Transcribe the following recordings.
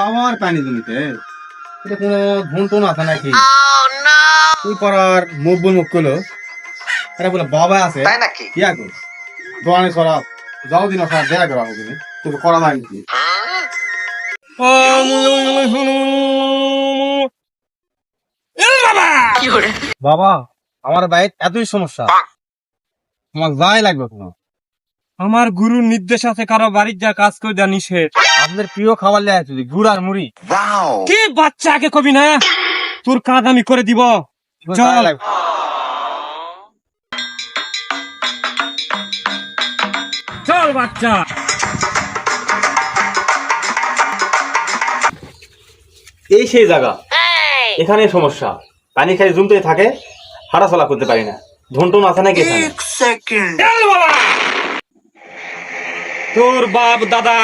আমার পানি জমিতে এটা কোনো ঘন্টন আছে নাকি? তুই পড়ার মুখ করলো এটা বলে বাবা আছে তাই নাকি? ইয়া কর দোয়ানে করা যাও দিন ওখানে দেখা করা হবে তোকে করা যায় নাকি? বাবা আমার বাইক এতই সমস্যা তোমার যাই লাগবে তোমার। আমার গুরুর নির্দেশ আছে কারো বাড়ির যা কাজ করে দেওয়া নিষেধ। আপনাদের প্রিয় খাবার লেগে আছে গুড় আর মুড়ি। কি বাচ্চাকে কবি না তোর কাজ আমি করে দিব। চল চল বাচ্চা। এই সেই জায়গা, এখানে সমস্যা। পানি খাই জমতে থাকে, হাঁটাচলা করতে পারি না। ধনটন আছে নাকি এখানে? চল বাবা। তোর বাপ দাদা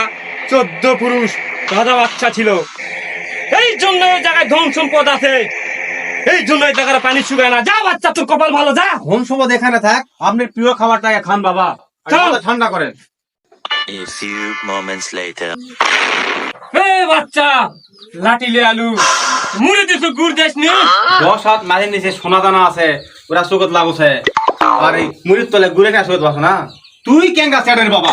14 পুরুষ দাদা বাচ্চা ছিল, এই জন্য এই জায়গায় ধন সম্পদ আছে, এই জন্য এই জায়গায় পানি শুকায় না। যা বাচ্চা তোর কপাল ভালো, যা। ধন সম্পদ এখানে থাক, আপনার প্রিয় খাবারটাকে খান বাবা, চল। ঠান্ডা করেন। A few moments later. এই বাচ্চা লাঠি লে আলু মুড়ি দিছু গুড় দেশ নি। 10 হাত মাঝে নিচে সোনা দানা আছে ওরা চোখত লাগুছে আর এই মুড়ির তলে গুড়ে না চোখত বাসো না। তুই কেঙ্গা ছেড়ে বাবা।